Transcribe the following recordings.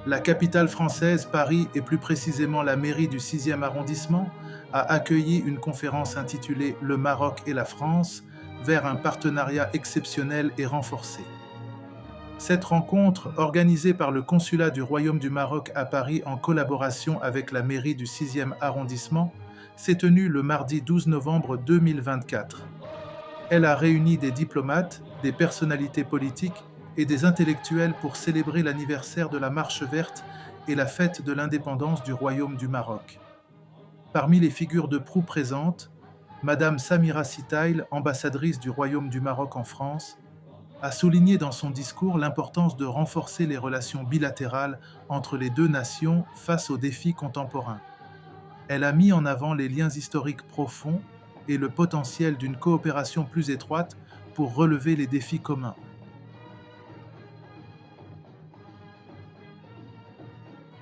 La capitale française, Paris, et plus précisément la mairie du 6e arrondissement, a accueilli une conférence intitulée « Le Maroc et la France » vers un partenariat exceptionnel et renforcé. Cette rencontre, organisée par le consulat du Royaume du Maroc à Paris en collaboration avec la mairie du 6e arrondissement, s'est tenue le mardi 12 novembre 2024. Elle a réuni des diplomates, des personnalités politiques et des intellectuels pour célébrer l'anniversaire de la Marche verte et la fête de l'indépendance du Royaume du Maroc. Parmi les figures de proue présentes, Madame Samira Sitaïl, ambassadrice du Royaume du Maroc en France, a souligné dans son discours l'importance de renforcer les relations bilatérales entre les deux nations face aux défis contemporains. Elle a mis en avant les liens historiques profonds et le potentiel d'une coopération plus étroite pour relever les défis communs.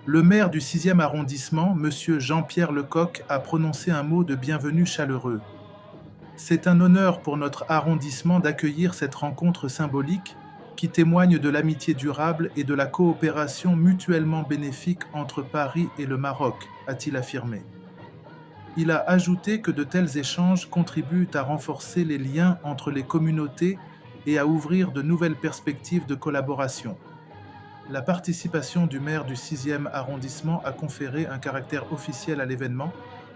Le maire du 6e arrondissement, M. Jean-Pierre Lecoq, a prononcé un mot de bienvenue chaleureux. C'est un honneur pour notre arrondissement d'accueillir cette rencontre symbolique qui témoigne de l'amitié durable et de la coopération mutuellement bénéfique entre Paris et le Maroc, a-t-il affirmé. Il a ajouté que de tels échanges contribuent à renforcer les liens entre les communautés et à ouvrir de nouvelles perspectives de collaboration. La participation du maire du 6e arrondissement a conféré un caractère officiel à l'événement,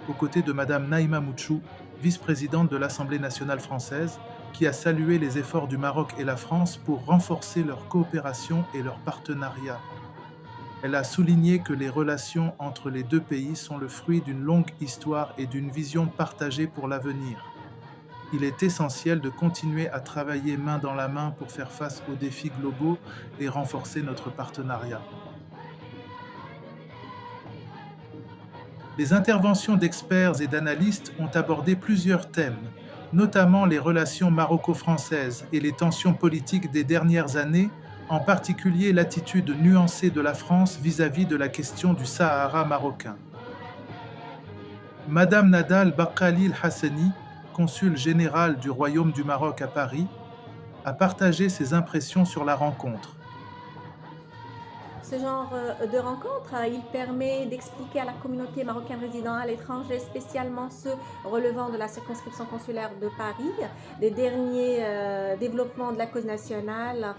aux côtés de Madame Naïma Mouchou, vice-présidente de l'Assemblée nationale française, qui a salué les efforts du Maroc et la France pour renforcer leur coopération et leur partenariat. Elle a souligné que les relations entre les deux pays sont le fruit d'une longue histoire et d'une vision partagée pour l'avenir. Il est essentiel de continuer à travailler main dans la main pour faire face aux défis globaux et renforcer notre partenariat. Les interventions d'experts et d'analystes ont abordé plusieurs thèmes, notamment les relations maroco-françaises et les tensions politiques des dernières années, en particulier l'attitude nuancée de la France vis-à-vis de la question du Sahara marocain. Madame Nadal Bakhalil Hassani, consul général du Royaume du Maroc à Paris, a partagé ses impressions sur la rencontre. Ce genre de rencontre, il permet d'expliquer à la communauté marocaine résidant à l'étranger, spécialement ceux relevant de la circonscription consulaire de Paris, des derniers développements de la cause nationale,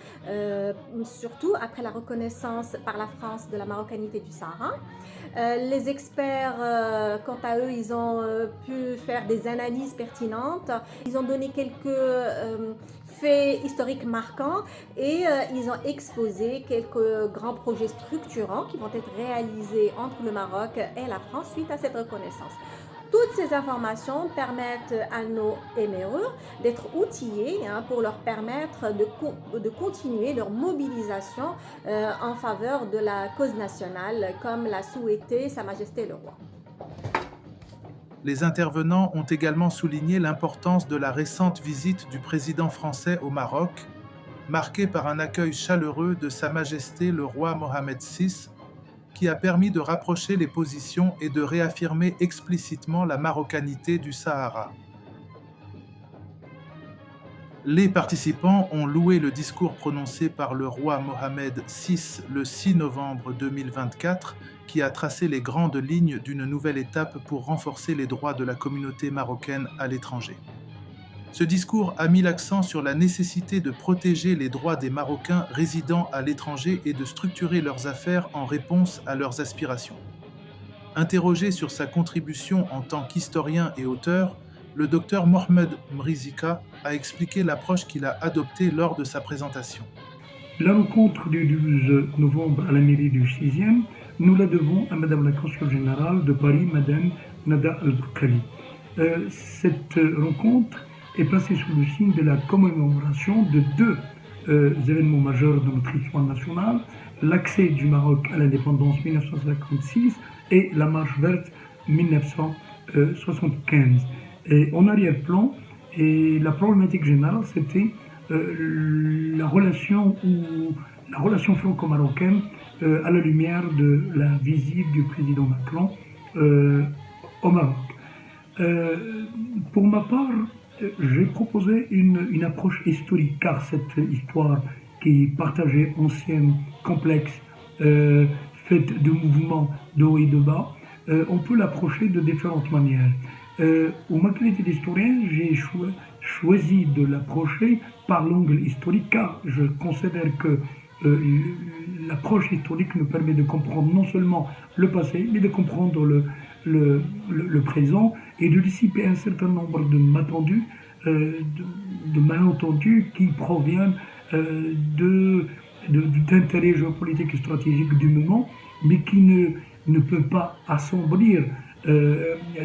surtout après la reconnaissance par la France de la marocanité du Sahara. Les experts, quant à eux, ils ont pu faire des analyses pertinentes. Ils ont donné quelques faits historiques marquants et ils ont exposé quelques grands projets structurants qui vont être réalisés entre le Maroc et la France suite à cette reconnaissance. Toutes ces informations permettent à nos MRE d'être outillés pour leur permettre de continuer leur mobilisation en faveur de la cause nationale, comme l'a souhaité Sa Majesté le Roi. Les intervenants ont également souligné l'importance de la récente visite du président français au Maroc, marquée par un accueil chaleureux de Sa Majesté le Roi Mohamed VI, qui a permis de rapprocher les positions et de réaffirmer explicitement la marocanité du Sahara. Les participants ont loué le discours prononcé par le roi Mohamed VI le 6 novembre 2024, qui a tracé les grandes lignes d'une nouvelle étape pour renforcer les droits de la communauté marocaine à l'étranger. Ce discours a mis l'accent sur la nécessité de protéger les droits des Marocains résidant à l'étranger et de structurer leurs affaires en réponse à leurs aspirations. Interrogé sur sa contribution en tant qu'historien et auteur, le docteur Mohamed Mrizika a expliqué l'approche qu'il a adoptée lors de sa présentation. La rencontre du 12 novembre à la mairie du 6e, nous la devons à Madame la Consul générale de Paris, Madame Nada Al-Bukhari. Cette rencontre est placée sous le signe de la commémoration de deux événements majeurs de notre histoire nationale, l'accès du Maroc à l'indépendance 1956 et la Marche verte 1975. Et en arrière-plan, et la problématique générale, c'était la relation franco-marocaine à la lumière de la visite du président Macron au Maroc. Pour ma part, j'ai proposé une approche historique, car cette histoire qui est partagée, ancienne, complexe, faite de mouvements de haut et de bas, on peut l'approcher de différentes manières. Ma qualité d'historien, j'ai choisi de l'approcher par l'angle historique, car je considère que l'approche historique nous permet de comprendre non seulement le passé, mais de comprendre le présent et de dissiper un certain nombre de de malentendus qui proviennent d'intérêts géopolitiques et stratégiques du moment, mais qui ne peut pas assombrir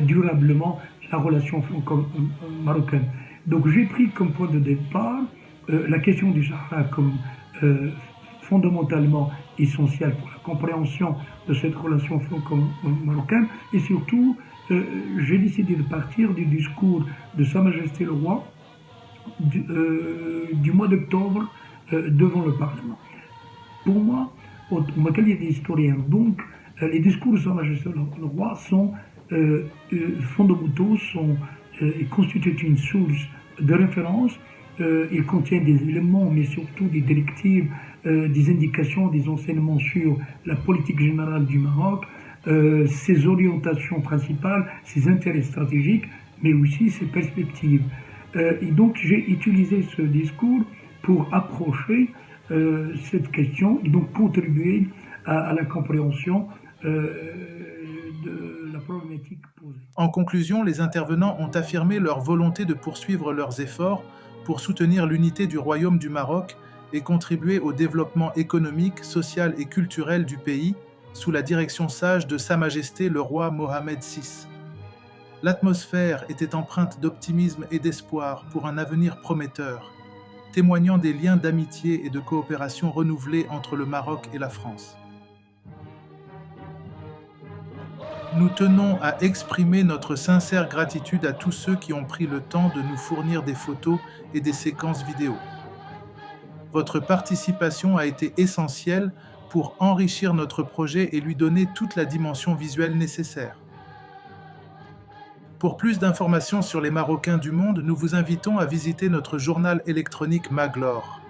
durablement la relation franco-marocaine. Donc j'ai pris comme point de départ la question du Sahara comme fondamentalement essentielle pour la compréhension de cette relation franco-marocaine, et surtout j'ai décidé de partir du discours de Sa Majesté le Roi du mois d'octobre devant le Parlement. Pour moi, ma qualité d'historien, donc, les discours de Sa Majesté le Roi sont fondamentaux, ils constituent une source de référence. Ils contiennent des éléments, mais surtout des directives, des indications, des enseignements sur la politique générale du Maroc, ses orientations principales, ses intérêts stratégiques, mais aussi ses perspectives. Et donc j'ai utilisé ce discours pour approcher cette question et donc contribuer à la compréhension de la problématique posée. En conclusion, les intervenants ont affirmé leur volonté de poursuivre leurs efforts pour soutenir l'unité du Royaume du Maroc et contribuer au développement économique, social et culturel du pays sous la direction sage de Sa Majesté le Roi Mohammed VI. L'atmosphère était empreinte d'optimisme et d'espoir pour un avenir prometteur, témoignant des liens d'amitié et de coopération renouvelés entre le Maroc et la France. Nous tenons à exprimer notre sincère gratitude à tous ceux qui ont pris le temps de nous fournir des photos et des séquences vidéo. Votre participation a été essentielle pour enrichir notre projet et lui donner toute la dimension visuelle nécessaire. Pour plus d'informations sur les Marocains du monde, nous vous invitons à visiter notre journal électronique Maglore.